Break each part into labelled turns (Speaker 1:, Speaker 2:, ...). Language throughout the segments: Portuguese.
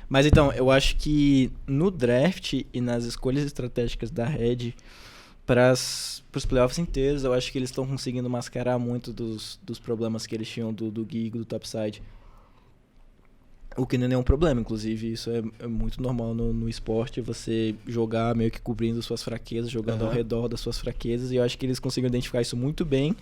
Speaker 1: Mas então, eu acho que no draft e nas escolhas estratégicas da Red para os playoffs inteiros, eu acho que eles estão conseguindo mascarar muito dos problemas que eles tinham do Gigo, do topside. O que não é nenhum problema, inclusive, isso é muito normal no esporte, você jogar meio que cobrindo suas fraquezas, jogando ao redor das suas fraquezas, e eu acho que eles conseguiram identificar isso muito bem,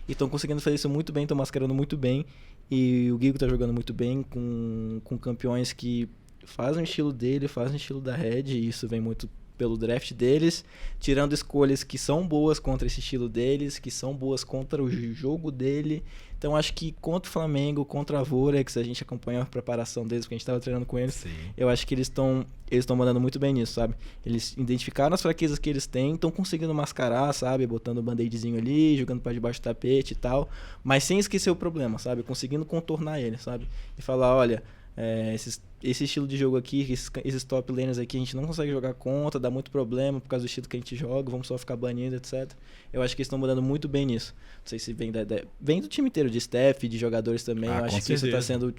Speaker 1: e estão conseguindo fazer isso muito bem, estão mascarando muito bem, e o Gigo tá jogando muito bem com campeões que fazem o estilo dele, fazem o estilo da Red, e isso vem muito pelo draft deles, tirando escolhas que são boas contra esse estilo deles, que são boas contra o jogo dele. Então acho que contra o Flamengo, contra a Vorax, a gente acompanhou a preparação deles, porque a gente estava treinando com eles.
Speaker 2: Sim.
Speaker 1: Eu acho que eles estão mandando muito bem nisso, sabe? Eles identificaram as fraquezas que eles têm, estão conseguindo mascarar, sabe? Botando o band-aidzinho ali, jogando para debaixo do tapete e tal, mas sem esquecer o problema, sabe? Conseguindo contornar ele, sabe? E falar, olha, esse estilo de jogo aqui, esses top laners aqui, a gente não consegue jogar contra, dá muito problema por causa do estilo que a gente joga, vamos só ficar banindo, etc. Eu acho que eles estão mudando muito bem nisso. Não sei se vem do time inteiro, de staff, de jogadores também. Eu acho que isso está sendo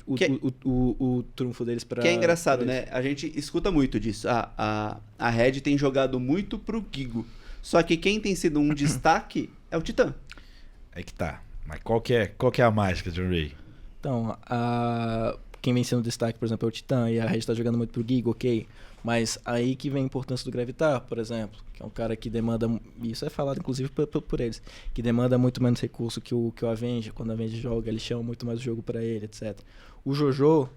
Speaker 1: o trunfo deles para...
Speaker 3: Que é engraçado, né? A gente escuta muito disso. A Red tem jogado muito pro Gigo. Só que quem tem sido um destaque é o Titã.
Speaker 2: Aí que tá. Mas qual que é a mágica, John Ray?
Speaker 1: Então, quem vem sendo destaque, por exemplo, é o Titã, e a Red tá jogando muito pro Giga, ok. Mas aí que vem a importância do Gravitar, por exemplo, que é um cara que demanda, e isso é falado inclusive por eles, que demanda muito menos recurso que o Avenger. Quando o Avenger joga, ele chama muito mais o jogo pra ele, etc. O Jojo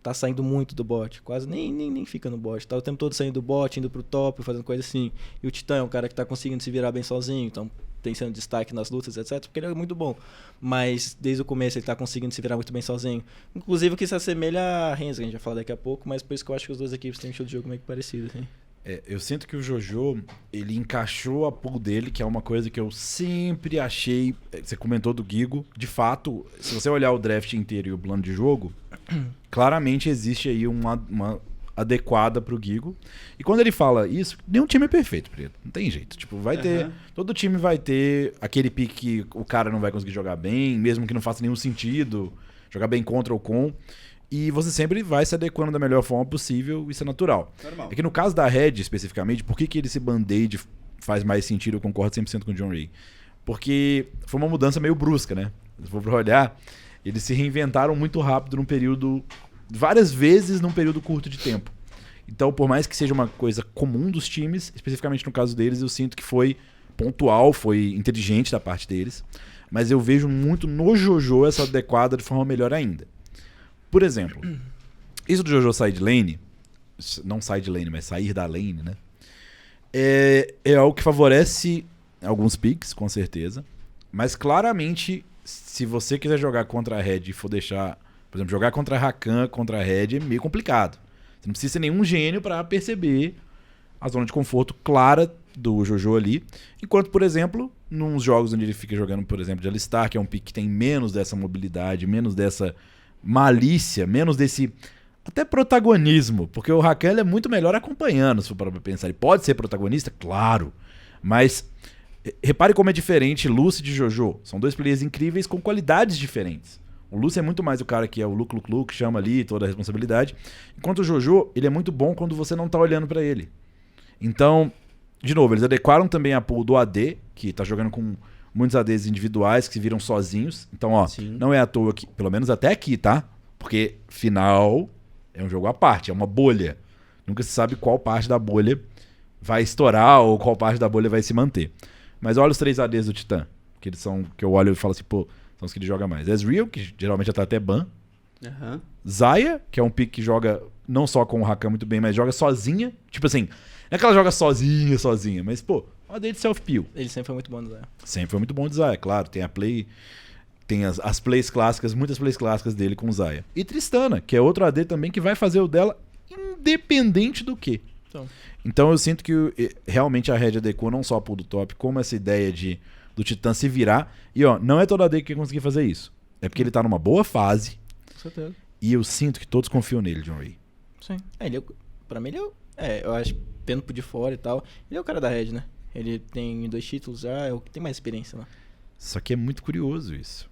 Speaker 1: tá saindo muito do bot, quase nem fica no bot, tá o tempo todo saindo do bot, indo pro top, fazendo coisa assim. E o Titã é um cara que tá conseguindo se virar bem sozinho, então tem sendo destaque nas lutas, etc, porque ele é muito bom. Mas desde o começo ele tá conseguindo se virar muito bem sozinho. Inclusive o que se assemelha a Renzo, que a gente vai falar daqui a pouco, mas por isso que eu acho que as duas equipes têm um estilo de jogo meio que parecido, assim.
Speaker 2: Eu sinto que o Jojo, ele encaixou a pool dele, que é uma coisa que eu sempre achei. Você comentou do Gigo. De fato, se você olhar o draft inteiro e o plano de jogo, claramente existe aí uma adequada pro Gigo. E quando ele fala isso, nenhum time é perfeito, Preto. Não tem jeito. Tipo, vai ter. Todo time vai ter aquele pique que o cara não vai conseguir jogar bem, mesmo que não faça nenhum sentido, jogar bem contra ou com. E você sempre vai se adequando da melhor forma possível, isso é natural.
Speaker 3: Normal.
Speaker 2: É que no caso da Red, especificamente, por que esse band-aid faz mais sentido? Eu concordo 100% com o John Ray. Porque foi uma mudança meio brusca, né? Se for pra olhar, eles se reinventaram muito rápido num período... várias vezes num período curto de tempo. Então, por mais que seja uma coisa comum dos times, especificamente no caso deles, eu sinto que foi pontual, foi inteligente da parte deles. Mas eu vejo muito no Jojo essa adequada de forma melhor ainda. Por exemplo, isso do Jojo side lane, não side lane, mas sair da lane, né? É algo que favorece alguns picks, com certeza. Mas claramente, se você quiser jogar contra a Red e for deixar... Por exemplo, jogar contra a Rakan, contra a Red é meio complicado. Você não precisa ser nenhum gênio para perceber a zona de conforto clara do Jojo ali. Enquanto, por exemplo, nos jogos onde ele fica jogando, por exemplo, de Alistar, que é um pick que tem menos dessa mobilidade, menos dessa malícia, menos desse até protagonismo, porque o Rakan ele é muito melhor acompanhando, se for para pensar. Ele pode ser protagonista, claro, mas repare como é diferente Lucy de Jojo. São dois players incríveis com qualidades diferentes. O Lucy é muito mais o cara que é o Luke, que chama ali toda a responsabilidade, enquanto o Jojo, ele é muito bom quando você não tá olhando para ele. Então, de novo, eles adequaram também a pool do AD, que tá jogando com muitos ADs individuais que se viram sozinhos. Então, ó, sim, não é à toa que, pelo menos até aqui, tá? Porque final é um jogo à parte, é uma bolha. Nunca se sabe qual parte da bolha vai estourar ou qual parte da bolha vai se manter. Mas olha os 3 ADs do Titã, que eles são, que eu olho e falo assim, pô, são os que ele joga mais. Ezreal, que geralmente já tá até ban. Xayah, que é um pick que joga não só com o Rakan muito bem, mas joga sozinha. Tipo assim, não é que ela joga sozinha, mas, pô, uma AD de self-peel.
Speaker 1: Ele sempre foi muito bom no Xayah.
Speaker 2: Sempre foi muito bom de Xayah, claro. Tem a play... Tem as plays clássicas, muitas plays clássicas dele com o Xayah. E Tristana, que é outro AD também que vai fazer o dela independente do quê. Então eu sinto que realmente a Red adequou não só a pool do top, como essa ideia do Titã se virar. E ó, não é todo AD que conseguir fazer isso. É porque ele tá numa boa fase.
Speaker 1: Com certeza.
Speaker 2: E eu sinto que todos confiam nele, John Ray.
Speaker 1: Sim. Pra mim ele eu acho, vendo por de fora e tal, ele é o cara da Red, né? Ele tem 2 títulos já, é o que tem mais experiência lá.
Speaker 2: Só que é muito curioso isso.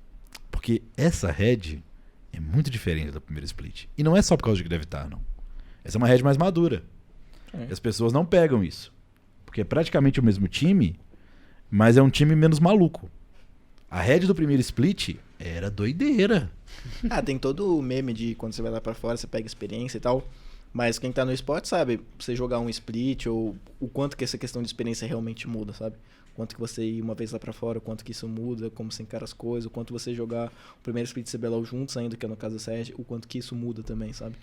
Speaker 2: Porque essa Red é muito diferente da primeira split. E não é só por causa de Gravitar, não. Essa é uma Red mais madura.
Speaker 1: É.
Speaker 2: E as pessoas não pegam isso. Porque é praticamente o mesmo time, mas é um time menos maluco. A Red do primeiro split era doideira.
Speaker 1: Tem todo o meme de quando você vai lá pra fora, você pega experiência e tal. Mas quem tá no esporte sabe, você jogar um split ou o quanto que essa questão de experiência realmente muda, sabe? Quanto que você ir uma vez lá pra fora, o quanto que isso muda, como você encara as coisas, o quanto você jogar o primeiro split CBLOL juntos ainda, que é no caso da Sérgio, o quanto que isso muda também, sabe?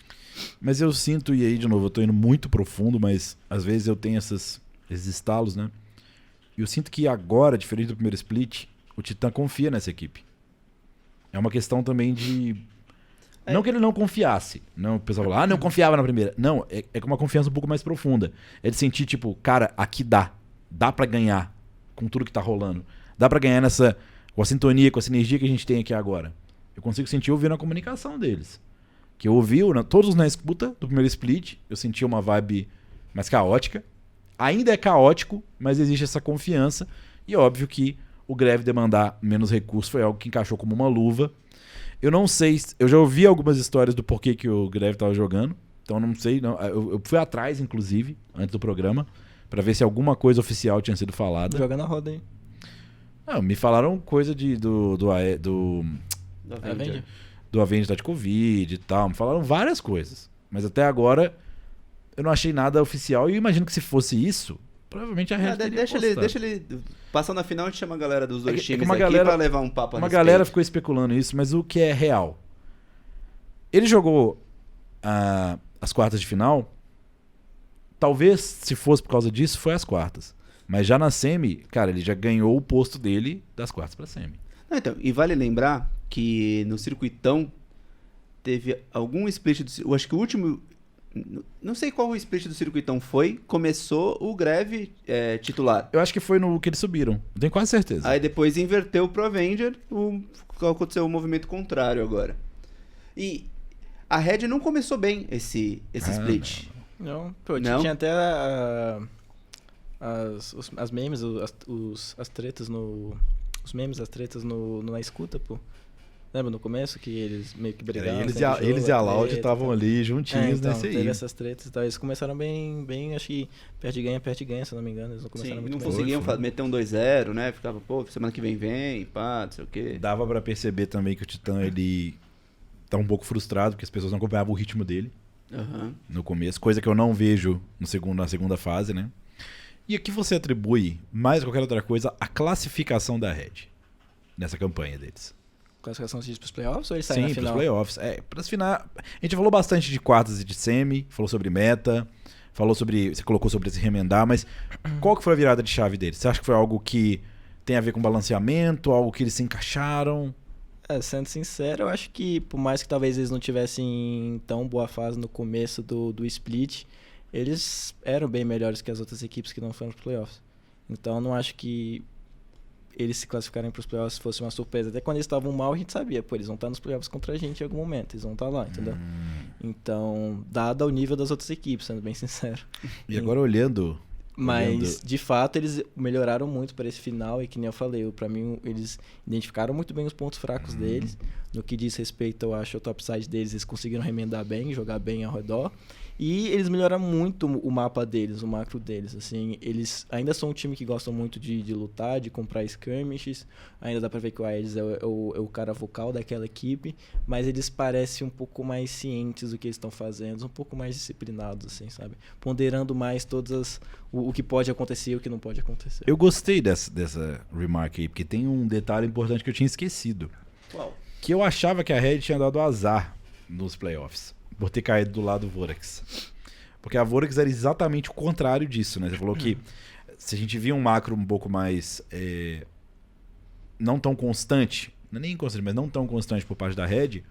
Speaker 2: Mas eu sinto, e aí de novo, eu tô indo muito profundo, mas às vezes eu tenho esses estalos, né? E eu sinto que agora, diferente do primeiro split, o Titã confia nessa equipe. É uma questão também de... Não que ele não confiasse. Não, o pessoal fala, não confiava na primeira. Não, é com uma confiança um pouco mais profunda. É de sentir, tipo, cara, aqui dá. Dá pra ganhar com tudo que tá rolando. Dá pra ganhar com a sintonia, com a sinergia que a gente tem aqui agora. Eu consigo sentir ouvindo a comunicação deles. Que eu ouvi, todos na escuta do primeiro split, eu senti uma vibe mais caótica. Ainda é caótico, mas existe essa confiança. E óbvio que o Greve demandar menos recursos foi algo que encaixou como uma luva. Eu não sei, eu já ouvi algumas histórias do porquê que o Greve tava jogando, então não sei, não. Eu fui atrás, inclusive, antes do programa, pra ver se alguma coisa oficial tinha sido falada.
Speaker 1: Joga na roda aí.
Speaker 2: Me falaram coisa do
Speaker 1: Avenger.
Speaker 2: Do Avenger tá de Covid e tal, me falaram várias coisas, mas até agora eu não achei nada oficial e eu imagino que se fosse isso, provavelmente a Red teria postado.
Speaker 3: Deixa ele passar na final, a gente chama a galera dos dois times
Speaker 2: uma
Speaker 3: aqui
Speaker 2: galera,
Speaker 3: pra levar um papo a
Speaker 2: Uma
Speaker 3: respeito.
Speaker 2: galera ficou especulando isso, mas o que é real? Ele jogou as quartas de final, talvez se fosse por causa disso, foi as quartas. Mas já na semi, cara, ele já ganhou o posto dele das quartas pra semi.
Speaker 3: Não, então, e vale lembrar que no circuitão teve algum split eu acho que o último, não sei qual o split do circuitão foi, começou o Greve titular.
Speaker 2: Eu acho que foi no que eles subiram, eu tenho quase certeza.
Speaker 3: Aí depois inverteu pro Avenger, aconteceu o movimento contrário agora. E a Red não começou bem esse split.
Speaker 1: Não, pô,
Speaker 3: Não?
Speaker 1: tinha até as memes, as tretas no... Os memes, as tretas na escuta, pô. Lembra no começo que eles meio que brigavam?
Speaker 2: Eles e a Loud estavam ali juntinhos
Speaker 1: então,
Speaker 2: nesse aí.
Speaker 1: teve essas tretas e tal. Eles começaram bem, acho que perde e ganha, se eu não me engano. Eles não começaram
Speaker 3: Sim,
Speaker 1: muito
Speaker 3: não
Speaker 1: bem.
Speaker 3: conseguiam
Speaker 2: Foi.
Speaker 3: meter um 2-0, né? Ficava, pô, semana que vem, pá, não sei o quê.
Speaker 2: Dava pra perceber também que o Titã, ele tá um pouco frustrado, porque as pessoas não acompanhavam o ritmo dele
Speaker 3: Aham.
Speaker 2: no começo, coisa que eu não vejo na segunda fase, né? E aqui você atribui, mais qualquer outra coisa, a classificação da Red nessa campanha deles.
Speaker 1: Classificação de pros playoffs ou eles saem na
Speaker 2: Sim, pros
Speaker 1: final?
Speaker 2: playoffs. Pras final. A gente falou bastante de quartas e de semi, falou sobre meta, você colocou sobre se remendar, mas qual que foi a virada de chave deles? Você acha que foi algo que tem a ver com balanceamento, algo que eles se encaixaram?
Speaker 1: Sendo sincero, eu acho que por mais que talvez eles não tivessem tão boa fase no começo do split, eles eram bem melhores que as outras equipes que não foram pros playoffs. Então eu não acho que eles se classificarem pros playoffs fosse uma surpresa. Até quando eles estavam mal, a gente sabia, pô, eles vão estar nos playoffs contra a gente em algum momento, eles vão estar lá, entendeu? Então, dado ao nível das outras equipes, sendo bem sincero.
Speaker 2: E agora olhando...
Speaker 1: Mas, de fato, eles melhoraram muito para esse final e que nem eu falei, pra mim eles identificaram muito bem os pontos fracos deles. No que diz respeito, eu acho, ao topside deles, eles conseguiram remendar bem, jogar bem ao redor. E eles melhoraram muito o mapa deles, o macro deles, assim. Eles ainda são um time que gostam muito de lutar, de comprar skirmishes. Ainda dá pra ver que o Aedes é o cara vocal daquela equipe. Mas eles parecem um pouco mais cientes do que eles estão fazendo, um pouco mais disciplinados, assim, sabe? Ponderando mais o que pode acontecer e o que não pode acontecer.
Speaker 2: Eu gostei dessa remark aí, porque tem um detalhe importante que eu tinha esquecido.
Speaker 3: Qual?
Speaker 2: Que eu achava que a Red tinha dado azar nos playoffs, por ter caído do lado do Vorax. Porque a Vorax era exatamente o contrário disso, né? Você falou que se a gente via um macro um pouco mais... não tão constante, não é nem constante, mas não tão constante por parte da Red,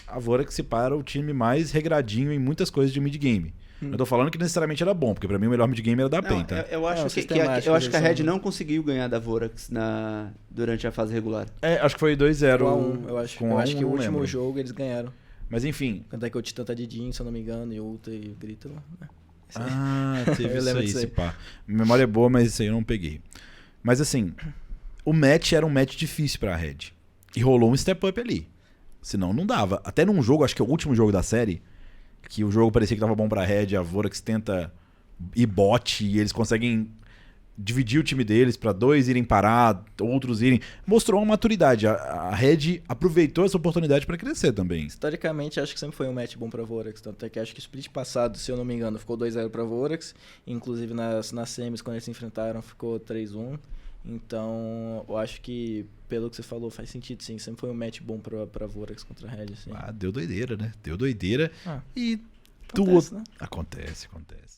Speaker 2: a Vorax se para o time mais regradinho em muitas coisas de mid-game. Eu tô falando que necessariamente era bom, porque pra mim o melhor mid-game era da PEN, tá?
Speaker 3: Eu acho que a Red não conseguiu ganhar da Vorax durante a fase regular.
Speaker 2: Acho que foi 2-0.
Speaker 1: Eu acho que o último jogo eles ganharam.
Speaker 2: Mas enfim...
Speaker 1: Tanto é que o Titã tá de Jin, se eu não me engano, e o Ulta e o Grita lá, né?
Speaker 2: Teve
Speaker 1: Eu lembro
Speaker 2: isso
Speaker 1: disso
Speaker 2: aí,
Speaker 1: aí.
Speaker 2: esse pá. Minha memória é boa, mas isso aí eu não peguei. Mas assim, o match era um match difícil pra Red. E rolou um step up ali. Senão não dava. Até num jogo, acho que é o último jogo da série, que o jogo parecia que tava bom pra Red, a Vorax tenta ir bot e eles conseguem dividir o time deles pra 2 irem parar, outros irem. Mostrou uma maturidade. A Red aproveitou essa oportunidade pra crescer também.
Speaker 1: Historicamente, acho que sempre foi um match bom pra Vorax. Tanto é que acho que o split passado, se eu não me engano, ficou 2-0 pra Vorax. Inclusive nas semis, quando eles se enfrentaram, ficou 3-1. Então, eu acho que, pelo que você falou, faz sentido, sim. Sempre foi um match bom pra Vorax contra a Red, assim.
Speaker 2: Deu doideira, né? Deu doideira.
Speaker 1: Ah,
Speaker 2: E
Speaker 1: acontece, né?
Speaker 2: Acontece.